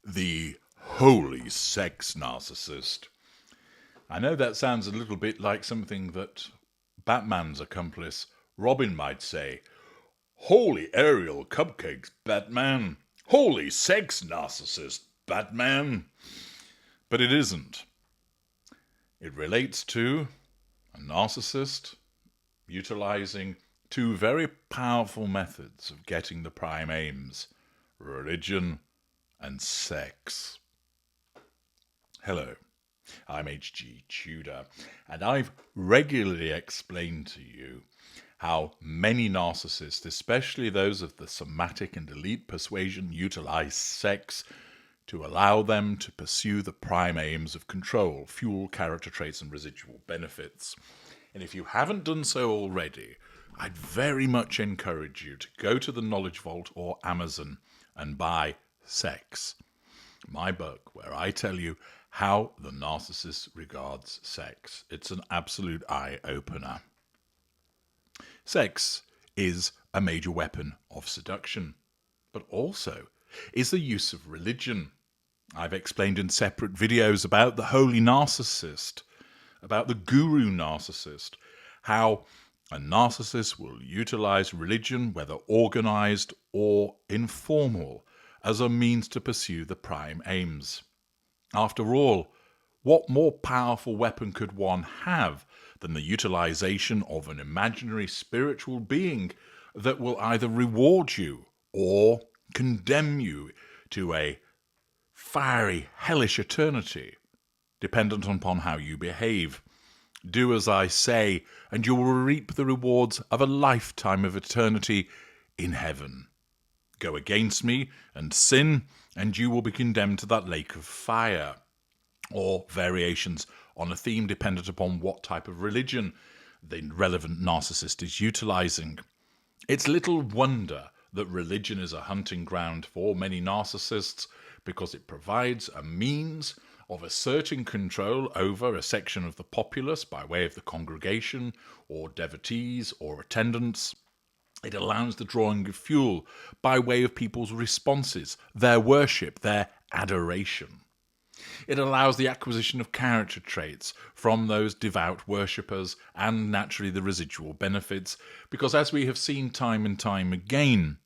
The Holy Sex Narcissist. I know that sounds a little bit like something that Batman's accomplice Robin might say. Holy aerial cupcakes, Batman. Holy sex narcissist, Batman. But it isn't. It relates to a narcissist utilizing two very powerful methods of getting the prime aims: religion and sex. Hello, I'm H.G. Tudor, and I've regularly explained to you how many narcissists, especially those of the somatic and elite persuasion, utilize sex to allow them to pursue the prime aims of control, fuel, character traits, and residual benefits. And if you haven't done so already, I'd very much encourage you to go to the Knowledge Vault or Amazon and buy Sex, my book, where I tell you how the narcissist regards sex. It's an absolute eye-opener. Sex is a major weapon of seduction, but also is the use of religion. I've explained in separate videos about the holy narcissist, about the guru narcissist, how a narcissist will utilize religion, whether organized or informal, as a means to pursue the prime aims. After all, what more powerful weapon could one have than the utilization of an imaginary spiritual being that will either reward you or condemn you to a fiery, hellish eternity, dependent upon how you behave? Do as I say, and you will reap the rewards of a lifetime of eternity in heaven. Go against me and sin, and you will be condemned to that lake of fire. Or variations on a theme dependent upon what type of religion the relevant narcissist is utilizing. It's little wonder that religion is a hunting ground for many narcissists, because it provides a means of asserting control over a section of the populace by way of the congregation or devotees or attendants. It allows the drawing of fuel by way of people's responses, their worship, their adoration. It allows the acquisition of character traits from those devout worshippers and naturally the residual benefits, because as we have seen time and time again,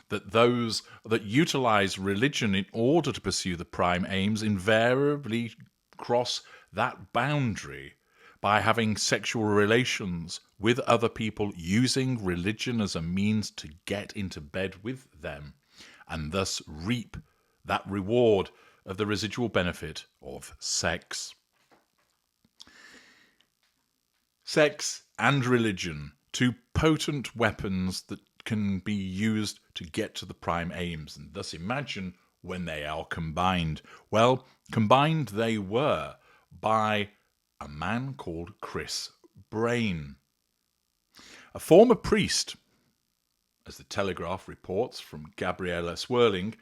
that those that utilize religion in order to pursue the prime aims invariably cross that boundary by having sexual relations with other people, using religion as a means to get into bed with them, and thus reap that reward of the residual benefit of sex. Sex and religion, two potent weapons that can be used to get to the prime aims, and thus imagine when they are combined. Well, combined they were by a man called Chris Brain, a former priest, as the Telegraph reports from Gabriella Swirling,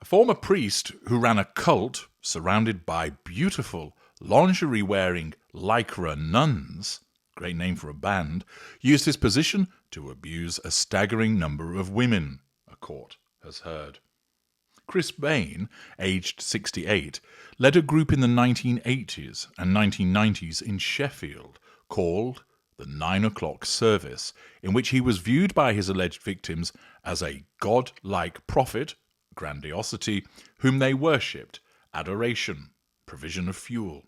a former priest who ran a cult surrounded by beautiful, lingerie-wearing lycra nuns, great name for a band, used his position to abuse a staggering number of women, a court has heard. Chris Brain, aged 68, led a group in the 1980s and 1990s in Sheffield called the 9 O'Clock Service, in which he was viewed by his alleged victims as a god-like prophet, grandiosity, whom they worshipped, adoration, provision of fuel.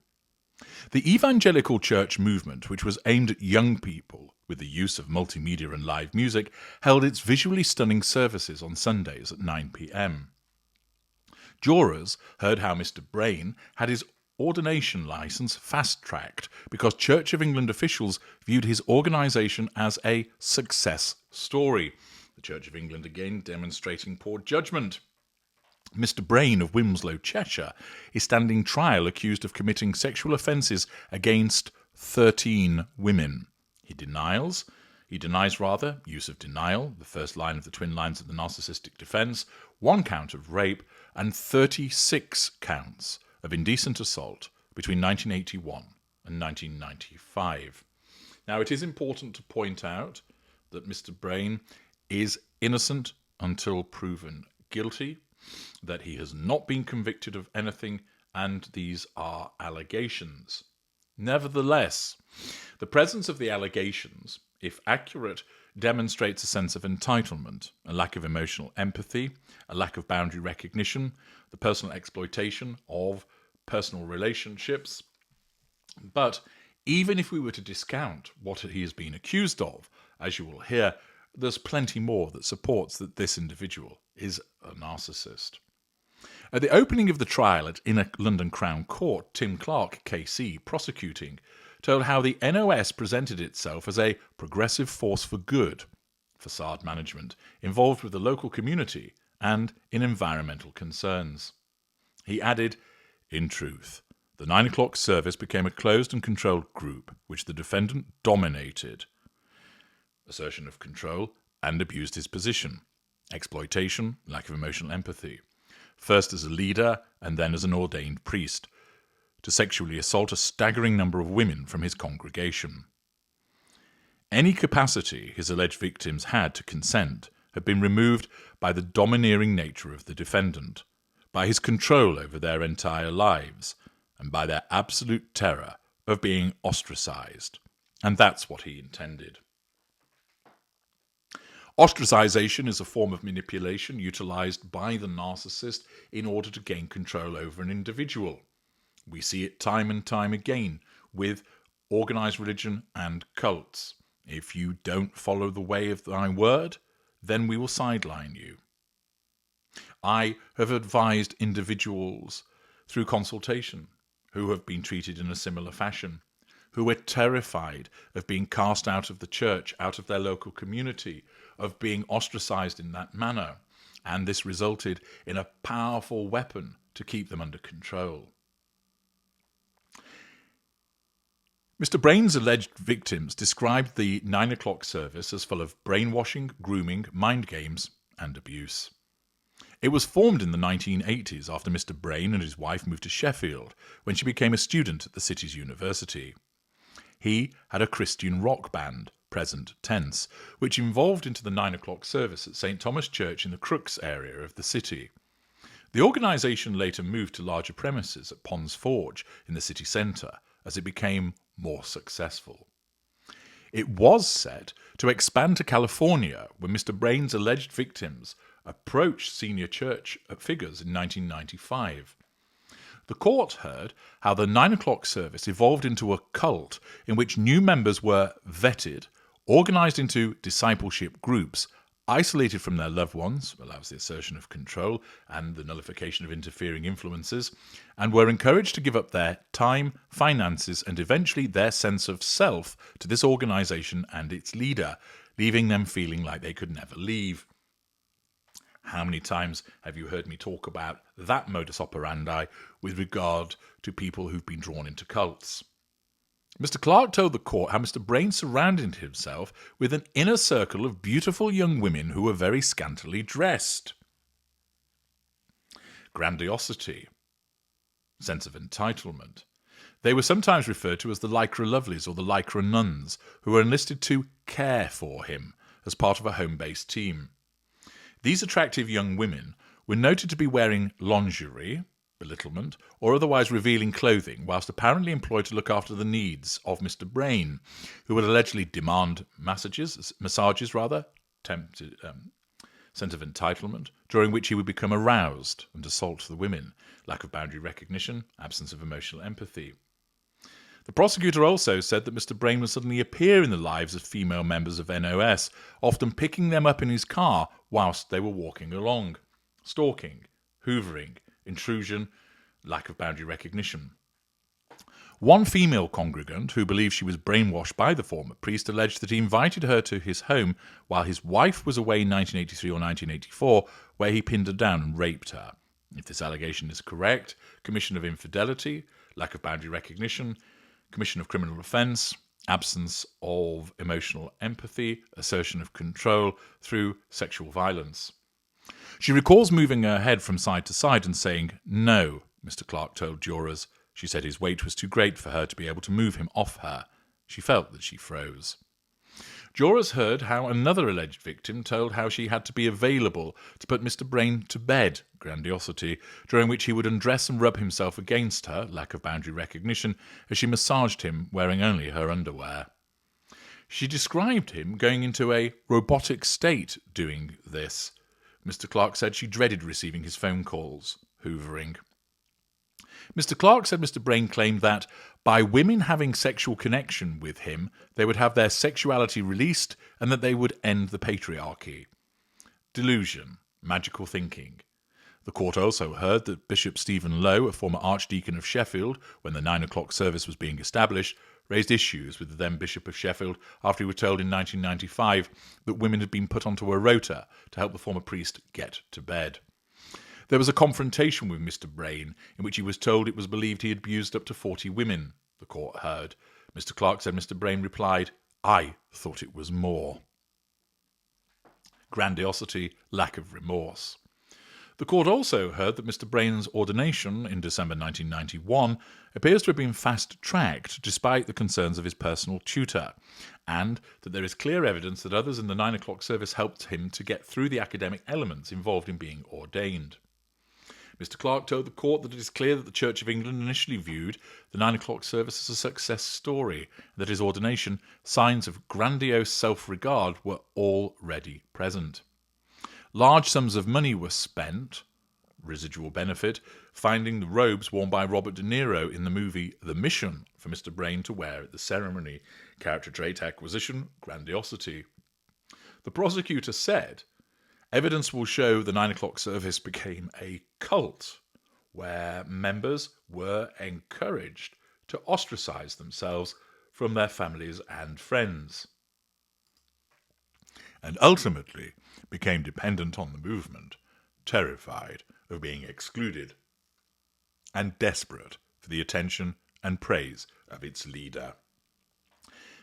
The evangelical church movement, which was aimed at young people with the use of multimedia and live music, held its visually stunning services on Sundays at 9 p.m. Jurors heard how Mr. Brain had his ordination license fast-tracked because Church of England officials viewed his organisation as a success story. The Church of England again demonstrating poor judgment. Mr. Brain of Wimslow, Cheshire, is standing trial accused of committing sexual offences against 13 women. He denies use of denial, the first line of the twin lines of the narcissistic defence, 1 count of rape, and 36 counts of indecent assault between 1981 and 1995. Now, it is important to point out that Mr. Brain is innocent until proven guilty. that he has not been convicted of anything, and these are allegations. Nevertheless, the presence of the allegations, if accurate, demonstrates a sense of entitlement, a lack of emotional empathy, a lack of boundary recognition, the personal exploitation of personal relationships. But even if we were to discount what he has been accused of, as you will hear, there's plenty more that supports that this individual is a narcissist. At the opening of the trial in a London Crown Court, Tim Clark, KC, prosecuting, told how the NOS presented itself as a progressive force for good, facade management, involved with the local community and in environmental concerns. He added, in truth, the 9 o'clock service became a closed and controlled group which the defendant dominated. Assertion of control and abused his position. Exploitation, lack of emotional empathy. First as a leader and then as an ordained priest, to sexually assault a staggering number of women from his congregation. Any capacity his alleged victims had to consent had been removed by the domineering nature of the defendant, by his control over their entire lives, and by their absolute terror of being ostracized. And that's what he intended. Ostracization is a form of manipulation utilized by the narcissist in order to gain control over an individual. We see it time and time again with organized religion and cults. If you don't follow the way of thy word, then we will sideline you. I have advised individuals through consultation who have been treated in a similar fashion, who were terrified of being cast out of the church, out of their local community, of being ostracized in that manner, and this resulted in a powerful weapon to keep them under control. Mr. Brain's alleged victims described the 9 o'clock service as full of brainwashing, grooming, mind games, and abuse. It was formed in the 1980s after Mr. Brain and his wife moved to Sheffield when she became a student at the city's university. He had a Christian rock band, present tense, which evolved into the 9 o'clock service at St. Thomas Church in the Crooks area of the city. The organisation later moved to larger premises at Ponds Forge in the city centre as it became more successful. It was set to expand to California when Mr. Brain's alleged victims approached senior church figures in 1995. The court heard how the 9 o'clock service evolved into a cult in which new members were vetted, organised into discipleship groups, isolated from their loved ones, allows the assertion of control and the nullification of interfering influences, and were encouraged to give up their time, finances, and eventually their sense of self to this organisation and its leader, leaving them feeling like they could never leave. How many times have you heard me talk about that modus operandi with regard to people who've been drawn into cults? Mr. Clark told the court how Mr. Brain surrounded himself with an inner circle of beautiful young women who were very scantily dressed. Grandiosity. Sense of entitlement. They were sometimes referred to as the Lycra Lovelies or the Lycra Nuns, who were enlisted to care for him as part of a home-based team. These attractive young women were noted to be wearing lingerie, belittlement, or otherwise revealing clothing, whilst apparently employed to look after the needs of Mr. Brain, who would allegedly demand massages, sense of entitlement, during which he would become aroused and assault the women, lack of boundary recognition, absence of emotional empathy. The prosecutor also said that Mr. Brain would suddenly appear in the lives of female members of NOS, often picking them up in his car whilst they were walking along. Stalking, hoovering, intrusion, lack of boundary recognition. One female congregant who believed she was brainwashed by the former priest alleged that he invited her to his home while his wife was away in 1983 or 1984, where he pinned her down and raped her. If this allegation is correct, commission of infidelity, lack of boundary recognition, commission of criminal offence, absence of emotional empathy, assertion of control through sexual violence. She recalls moving her head from side to side and saying, "No," Mr. Clark told jurors. She said his weight was too great for her to be able to move him off her. She felt that she froze. Jurors heard how another alleged victim told how she had to be available to put Mr. Brain to bed, grandiosity, during which he would undress and rub himself against her, lack of boundary recognition, as she massaged him, wearing only her underwear. She described him going into a robotic state doing this. Mr. Clark said she dreaded receiving his phone calls, hoovering. Mr. Clark said Mr. Brain claimed that, by women having sexual connection with him, they would have their sexuality released and that they would end the patriarchy. Delusion, magical thinking. The court also heard that Bishop Stephen Lowe, a former Archdeacon of Sheffield, when the 9 o'clock service was being established, raised issues with the then Bishop of Sheffield after he was told in 1995 that women had been put onto a rota to help the former priest get to bed. There was a confrontation with Mr. Brain in which he was told it was believed he had abused up to 40 women, the court heard. Mr. Clark said Mr. Brain replied, "I thought it was more." Grandiosity, lack of remorse. The court also heard that Mr. Brain's ordination in December 1991 appears to have been fast-tracked despite the concerns of his personal tutor, and that there is clear evidence that others in the 9 o'clock service helped him to get through the academic elements involved in being ordained. Mr. Clark told the court that it is clear that the Church of England initially viewed the 9 o'clock service as a success story, and that his ordination, signs of grandiose self-regard, were already present. Large sums of money were spent, residual benefit, finding the robes worn by Robert De Niro in the movie The Mission for Mr. Brain to wear at the ceremony. Character trait acquisition, grandiosity. The prosecutor said, "Evidence will show the 9 o'clock service became a cult where members were encouraged to ostracize themselves from their families and friends, and ultimately became dependent on the movement, terrified of being excluded, and desperate for the attention and praise of its leader."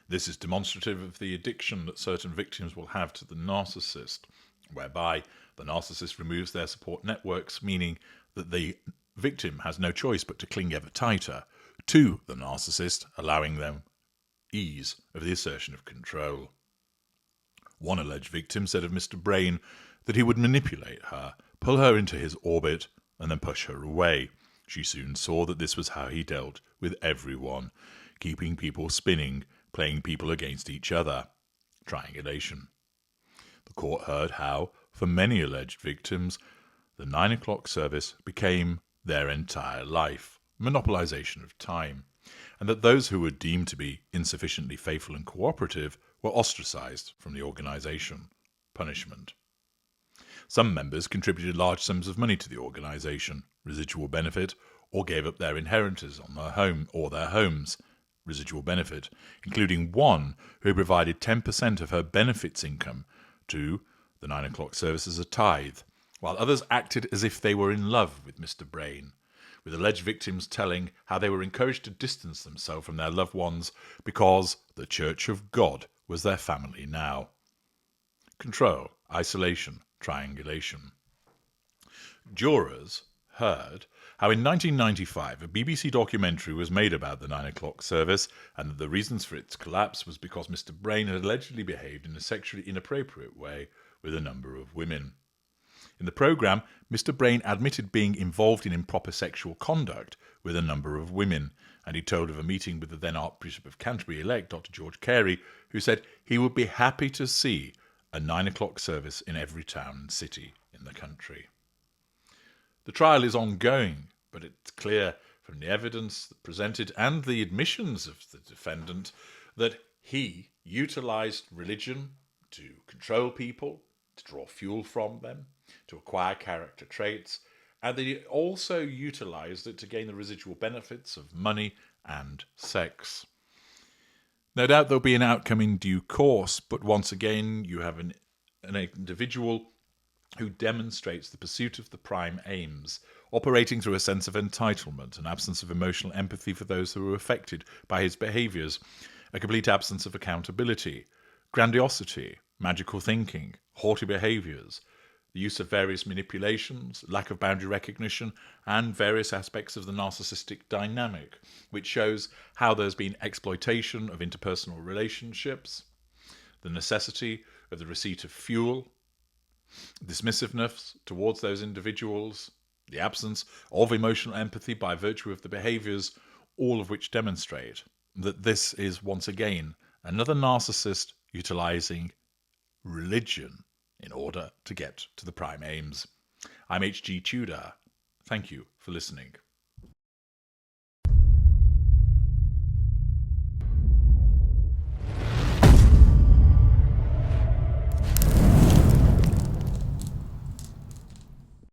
This is demonstrative of the addiction that certain victims will have to the narcissist, whereby the narcissist removes their support networks, meaning that the victim has no choice but to cling ever tighter to the narcissist, allowing them ease of the assertion of control. One alleged victim said of Mr. Brain that he would manipulate her, pull her into his orbit, and then push her away. She soon saw that this was how he dealt with everyone, keeping people spinning, playing people against each other. Triangulation. The court heard how, for many alleged victims, the 9 o'clock service became their entire life, monopolization of time, and that those who were deemed to be insufficiently faithful and cooperative were ostracized from the organization, punishment. Some members contributed large sums of money to the organization, residual benefit, or gave up their inheritance on their home or their homes, residual benefit, including one who provided 10% of her benefits income to the 9 o'clock service as a tithe, while others acted as if they were in love with Mr. Brain, with alleged victims telling how they were encouraged to distance themselves from their loved ones because the Church of God was their family now. Control, isolation, triangulation. Jurors heard how in 1995 a BBC documentary was made about the 9 o'clock service, and that the reasons for its collapse was because Mr. Brain had allegedly behaved in a sexually inappropriate way with a number of women. In the programme, Mr. Brain admitted being involved in improper sexual conduct with a number of women, and he told of a meeting with the then Archbishop of Canterbury-elect, Dr. George Carey, who said he would be happy to see a 9 o'clock service in every town and city in the country. The trial is ongoing, but it's clear from the evidence presented and the admissions of the defendant that he utilised religion to control people, to draw fuel from them, to acquire character traits, and that he also utilised it to gain the residual benefits of money and sex. No doubt there'll be an outcome in due course, but once again you have an individual who demonstrates the pursuit of the prime aims, operating through a sense of entitlement, an absence of emotional empathy for those who are affected by his behaviours, a complete absence of accountability, grandiosity, magical thinking, haughty behaviours, the use of various manipulations, lack of boundary recognition, and various aspects of the narcissistic dynamic, which shows how there's been exploitation of interpersonal relationships, the necessity of the receipt of fuel, dismissiveness towards those individuals, the absence of emotional empathy by virtue of the behaviours, all of which demonstrate that this is once again another narcissist utilising religion in order to get to the prime aims. I'm H.G. Tudor. Thank you for listening.